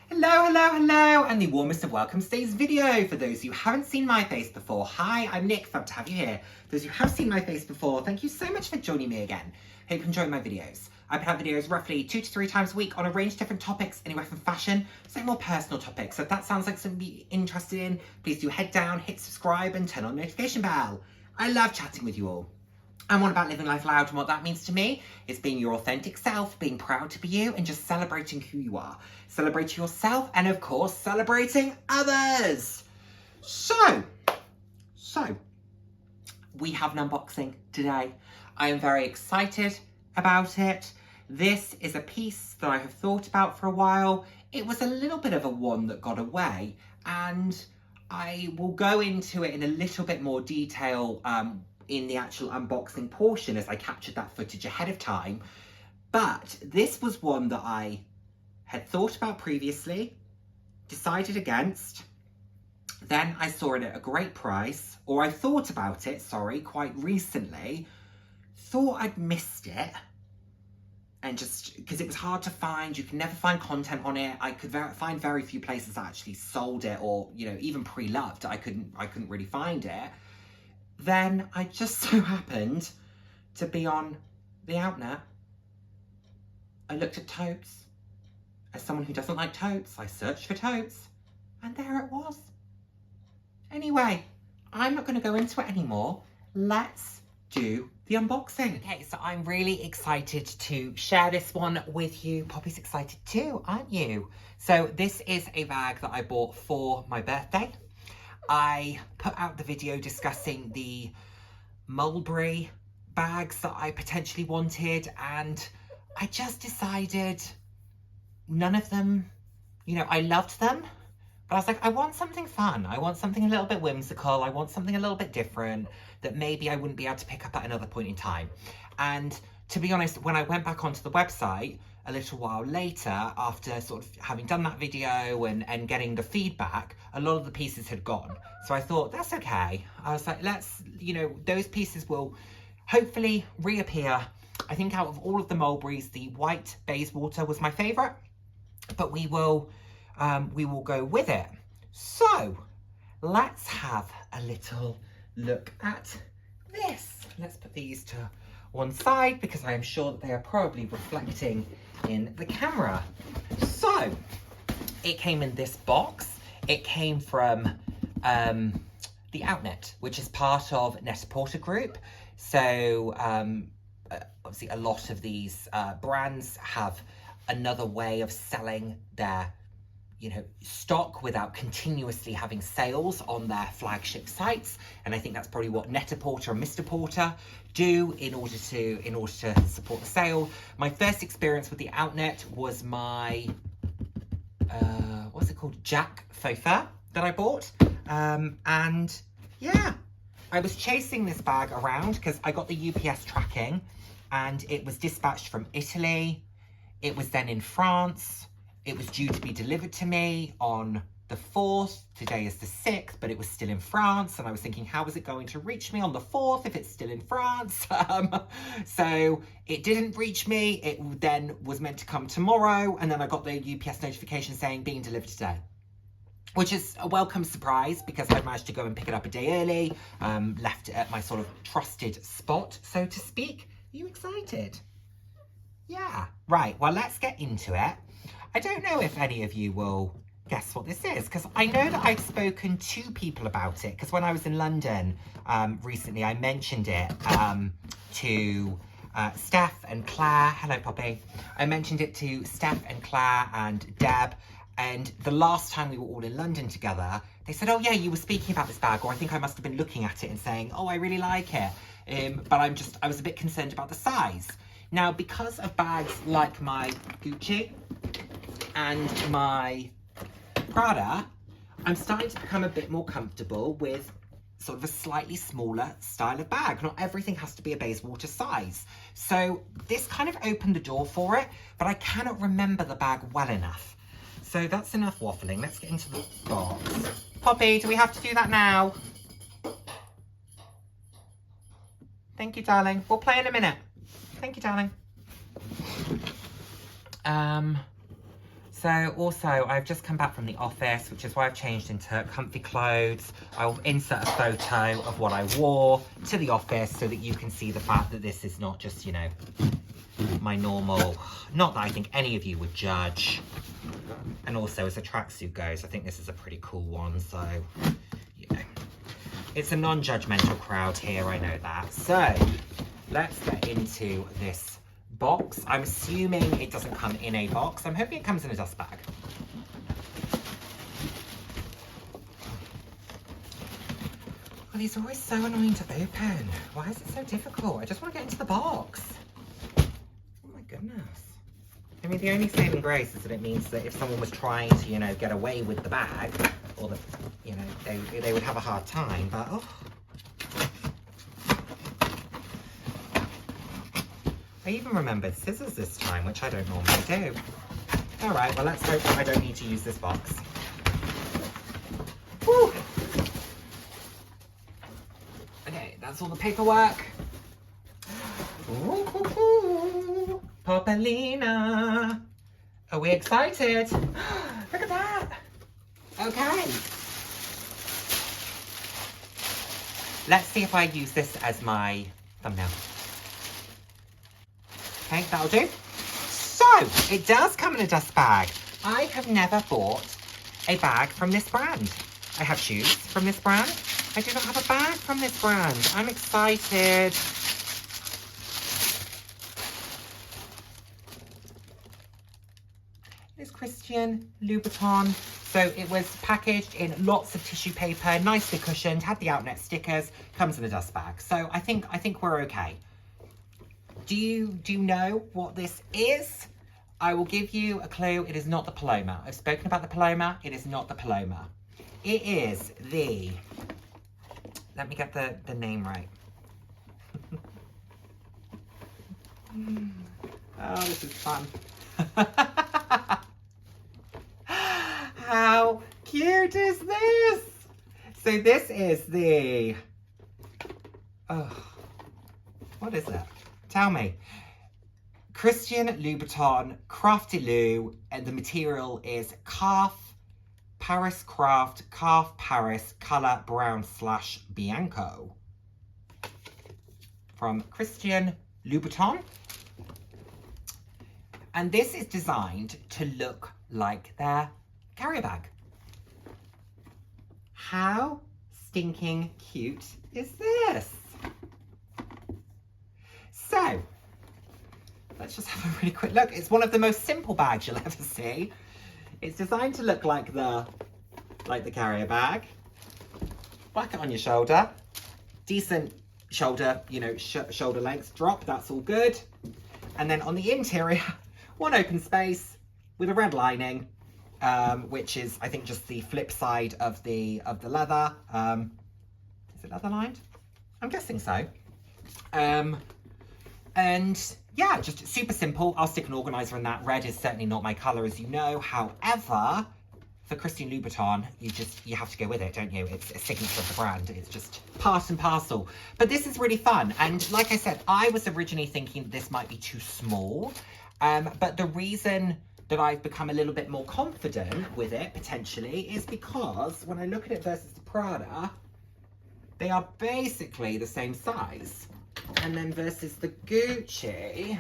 Hello, and the warmest of welcomes to today's video. For those who haven't seen my face before, hi, I'm Nick, fab to have you here. Those who have seen my face before, thank you so much for joining me again. Hope you enjoy my videos. I put out videos roughly 2 to 3 times a week on a range of different topics, anywhere from fashion to more personal topics. So if that sounds like something you're interested in, please do head down, hit subscribe, and turn on the notification bell. I love chatting with you all. I'm all about living life loud, and what that means to me is being your authentic self, being proud to be you, and just celebrating who you are. Celebrating yourself, and of course, celebrating others. So, we have an unboxing today. I am very excited about it. This is a piece that I have thought about for a while. It was a little bit of a one that got away, and I will go into it in a little bit more detail in the actual unboxing portion as I captured that footage ahead of time. But this was one that I had thought about previously, decided against, then I saw it at a great price, or I thought about it, quite recently, thought I'd missed it, and just, because it was hard to find, you can never find content on it, I could find very few places that actually sold it, or, you know, even pre-loved, I couldn't really find it. Then I just so happened to be on the outnet. I looked at totes. As someone who doesn't like totes, I searched for totes, and there it was. Anyway, I'm not going to go into it anymore. Let's do the unboxing. Okay, so I'm really excited to share this one with you. Poppy's excited too, aren't you? So this is a bag that I bought for my birthday. I put out the video discussing the mulberry bags that I potentially wanted, and I just decided none of them, you know, I loved them, but I was like, I want something fun. I want something a little bit whimsical. I want something a little bit different that maybe I wouldn't be able to pick up at another point in time. And to be honest, when I went back onto the website a little while later, after sort of having done that video and getting the feedback, a lot of the pieces had gone. So I thought, that's okay. I was like, let's, you know, those pieces will hopefully reappear. I think out of all of the mulberries, the white Bayswater was my favorite, but we will go with it. So let's have a little look at this. Let's put these to one side because I am sure that they are probably reflecting in the camera. So it came in this box. It came from the Outnet, which is part of Net-a-Porter Group. So obviously a lot of these brands have another way of selling their, you know, stock without continuously having sales on their flagship sites, and I think that's probably what Net-a-Porter and Mr. Porter do in order to support the sale. My first experience with the Outnet was my what's it called, Jack faux fur that I bought, and yeah, I was chasing this bag around because I got the UPS tracking, and it was dispatched from Italy. It was then in France. It was due to be delivered to me on the 4th. Today is the 6th, but it was still in France. And I was thinking, how is it going to reach me on the 4th if it's still in France? So it didn't reach me. It then was meant to come tomorrow. And then I got the UPS notification saying being delivered today, which is a welcome surprise because I managed to go and pick it up a day early, left it at my sort of trusted spot, so to speak. Are you excited? Yeah. Right, well, let's get into it. I don't know if any of you will guess what this is, because I know that I've spoken to people about it, because when I was in London recently, I mentioned it to Steph and Claire. Hello, Poppy. I mentioned it to Steph and Claire and Deb, and the last time we were all in London together, they said, oh yeah, you were speaking about this bag, or I think I must have been looking at it and saying, oh, I really like it, but I was a bit concerned about the size. Now, because of bags like my Gucci and my Prada, I'm starting to become a bit more comfortable with sort of a slightly smaller style of bag. Not everything has to be a Bayswater size. So this kind of opened the door for it, but I cannot remember the bag well enough. So that's enough waffling. Let's get into the box. Poppy, do we have to do that now? Thank you, darling. We'll play in a minute. Thank you, darling. So also, I've just come back from the office, which is why I've changed into comfy clothes. I'll insert a photo of what I wore to the office so that you can see the fact that this is not just, you know, my normal, not that I think any of you would judge. And also, as a tracksuit goes, I think this is a pretty cool one, so, you know. It's a non-judgmental crowd here, I know that. So, let's get into this box. I'm assuming it doesn't come in a box. I'm hoping it comes in a dust bag. Well, these are always so annoying to open. Why is it so difficult? I just want to get into the box. Oh my goodness. I mean, the only saving grace is that it means that if someone was trying to, you know, get away with the bag, or the, you know, they would have a hard time, but oh. I even remembered scissors this time, which I don't normally do. All right, well, let's hope that I don't need to use this box. Whew. Okay, that's all the paperwork. Ooh, Popelina. Are we excited? Look at that. Okay. Let's see if I use this as my thumbnail. Okay, that'll do. So, it does come in a dust bag. I have never bought a bag from this brand. I have shoes from this brand. I do not have a bag from this brand. I'm excited. It's Christian Louboutin. So it was packaged in lots of tissue paper, nicely cushioned, had the outlet stickers, comes in a dust bag. So I think we're okay. Do you know what this is? I will give you a clue. It is not the Paloma. I've spoken about the Paloma. It is not the Paloma. It is the... Let me get the name right. Oh, this is fun. How cute is this? So this is the... Oh, what is it? Tell me. Christian Louboutin Crafty Lou, and the material is calf Paris Craft Calf Paris Colour Brown / Bianco from Christian Louboutin. And this is designed to look like their carrier bag. How stinking cute is this? So, let's just have a really quick look. It's one of the most simple bags you'll ever see. It's designed to look like the carrier bag. Whack it on your shoulder. Decent shoulder, you know, shoulder length drop. That's all good. And then on the interior, one open space with a red lining, which is, I think, just the flip side of the leather. Is it leather lined? I'm guessing so. And yeah, just super simple. I'll stick an organizer in that. Red is certainly not my color, as you know. However, for Christian Louboutin, you have to go with it, don't you? It's a signature of the brand. It's just part and parcel. But this is really fun. And like I said, I was originally thinking this might be too small. But the reason that I've become a little bit more confident with it, potentially, is because when I look at it versus the Prada, they are basically the same size. And then versus the Gucci,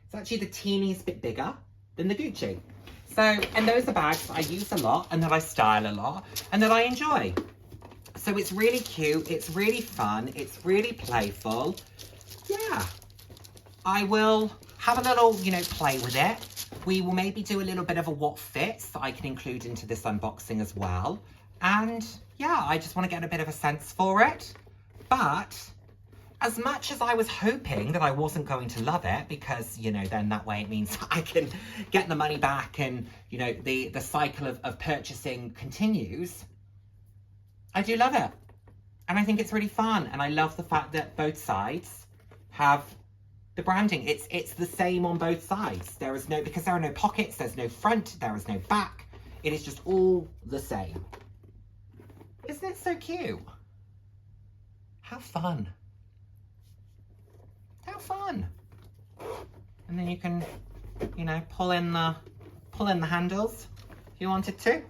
it's actually the teeniest bit bigger than the Gucci. So, and those are bags that I use a lot and that I style a lot and that I enjoy. So it's really cute, it's really fun, it's really playful. Yeah, I will have a little, you know, play with it. We will maybe do a little bit of a what fits that I can include into this unboxing as well. And yeah, I just want to get a bit of a sense for it. But as much as I was hoping that I wasn't going to love it, because, you know, then that way it means I can get the money back and, you know, the cycle of purchasing continues, I do love it. And I think it's really fun. And I love the fact that both sides have the branding. It's the same on both sides. There is no, because there are no pockets, there's no front, there is no back. It is just all the same. Isn't it so cute? How fun. How how fun. And then you can, you know, pull in the handles if you wanted to.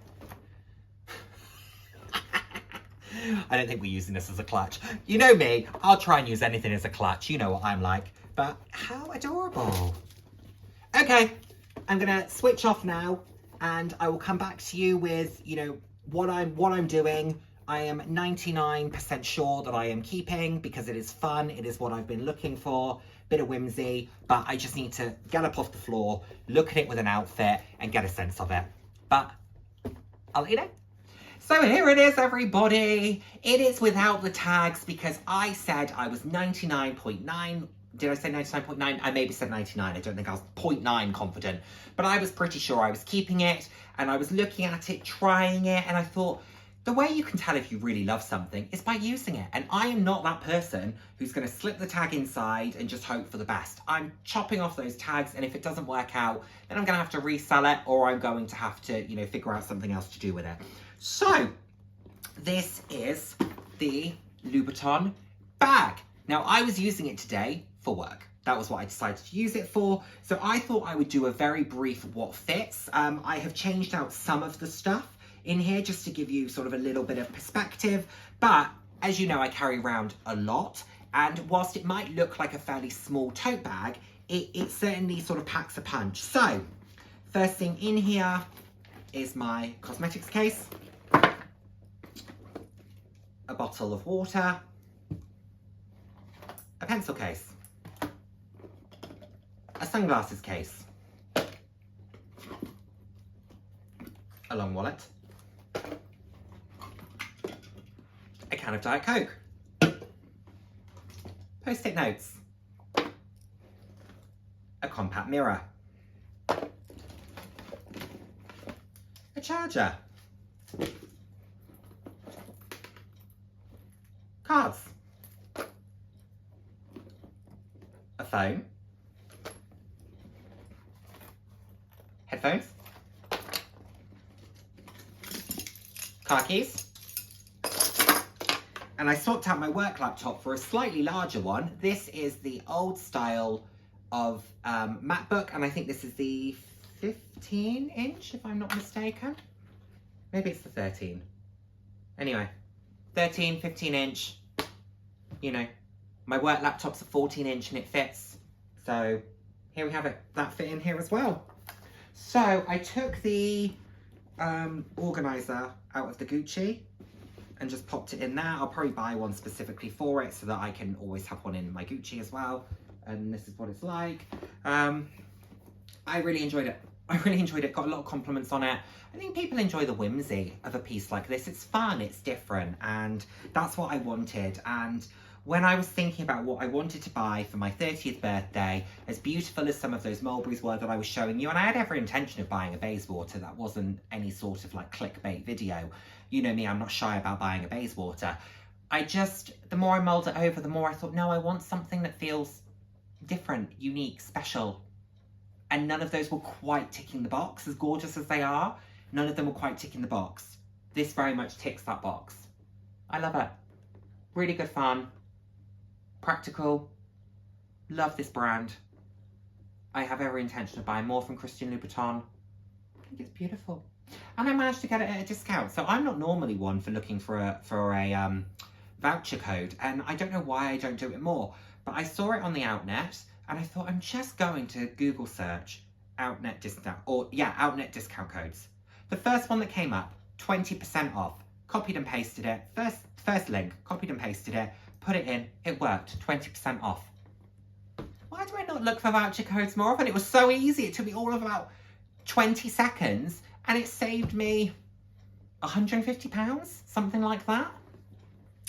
I don't think we're using this as a clutch. You know me, I'll try and use anything as a clutch. You know what I'm like. But how adorable. Okay, I'm gonna switch off now and I will come back to you with, you know, what I'm doing. I am 99% sure that I am keeping because it is fun. It is what I've been looking for. Bit of whimsy, but I just need to get up off the floor, look at it with an outfit and get a sense of it. But I'll let you know. So here it is, everybody. It is without the tags because I said I was 99.9. Did I say 99.9? I maybe said 99. I don't think I was 0.9 confident. But I was pretty sure I was keeping it. And I was looking at it, trying it. And I thought, the way you can tell if you really love something is by using it. And I am not that person who's going to slip the tag inside and just hope for the best. I'm chopping off those tags. And if it doesn't work out, then I'm going to have to resell it. Or I'm going to have to, you know, figure out something else to do with it. So, this is the Louboutin bag. Now, I was using it today for work. That was what I decided to use it for. So I thought I would do a very brief what fits. I have changed out some of the stuff in here just to give you sort of a little bit of perspective. But as you know, I carry around a lot. And whilst it might look like a fairly small tote bag, it certainly sort of packs a punch. So, first thing in here is my cosmetics case. A bottle of water, a pencil case, a sunglasses case, a long wallet, a can of Diet Coke, post-it notes, a compact mirror, a charger, cards, a phone, headphones, car keys, and I swapped out my work laptop for a slightly larger one. This is the old style of MacBook, and I think this is the 15-inch, if I'm not mistaken. Maybe it's the 13. Anyway, 13, 15-inch. You know, my work laptop's a 14-inch and it fits. So here we have it. That fit in here as well. So I took the organizer out of the Gucci and just popped it in there. I'll probably buy one specifically for it so that I can always have one in my Gucci as well. And this is what it's like. I really enjoyed it. I really enjoyed it. Got a lot of compliments on it. I think people enjoy the whimsy of a piece like this. It's fun, it's different, and that's what I wanted. And when I was thinking about what I wanted to buy for my 30th birthday, as beautiful as some of those mulberries were that I was showing you, and I had every intention of buying a Bayswater, that wasn't any sort of like clickbait video. You know me, I'm not shy about buying a Bayswater. The more I mulled it over, the more I thought, no, I want something that feels different, unique, special. And none of those were quite ticking the box, as gorgeous as they are. None of them were quite ticking the box. This very much ticks that box. I love it. Really good fun. Practical. Love this brand. I have every intention of buying more from Christian Louboutin. I think it's beautiful. And I managed to get it at a discount. So I'm not normally one for looking for a voucher code. And I don't know why I don't do it more. But I saw it on the Outnet. And I thought, I'm just going to Google search Outnet discount, Outnet discount codes. The first one that came up, 20% off. Copied and pasted it. First link, copied and pasted it, put it in, it worked, 20% off. Why do I not look for voucher codes more often? It was so easy. It took me all of about 20 seconds and it saved me £150, something like that.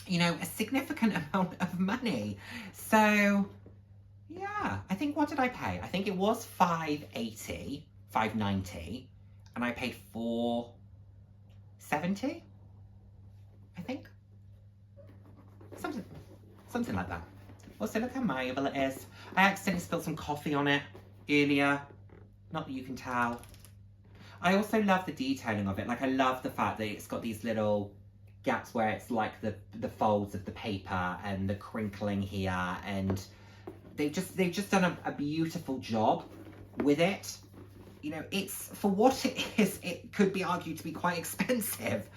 You know, a significant amount of money. So, yeah, I think, what did I pay? I think it was £5.90, and I paid £4.70, I think. Something like that. Also, look how malleable it is. I accidentally spilled some coffee on it earlier. Not that you can tell. I also love the detailing of it. Like, I love the fact that it's got these little gaps where it's like the folds of the paper and the crinkling here, and they've just done a beautiful job with it. You know, it's, for what it is, it could be argued to be quite expensive,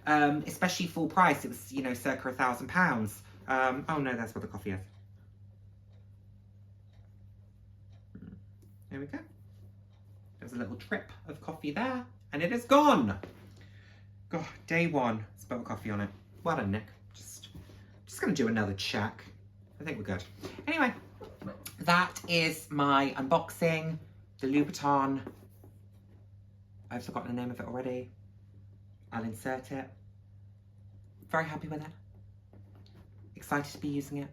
especially full price. It was, you know, circa £1,000. Oh no, that's what the coffee is. There we go. There's a little drip of coffee there, and it is gone. God, day one, spilled coffee on it. Well done, Nick. Just gonna do another check. I think we're good. Anyway, that is my unboxing. The Louboutin. I've forgotten the name of it already. I'll insert it. Very happy with it. Excited to be using it.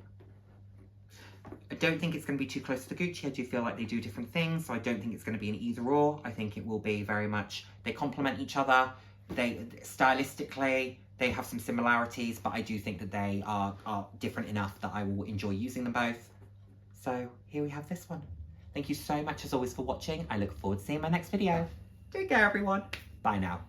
I don't think it's going to be too close to the Gucci. I do feel like they do different things, so I don't think it's going to be an either or. I think it will be very much, they complement each other. They, stylistically, they have some similarities, but I do think that they are different enough that I will enjoy using them both. So here we have this one. Thank you so much as always for watching. I look forward to seeing my next video. Take care, everyone. Bye now.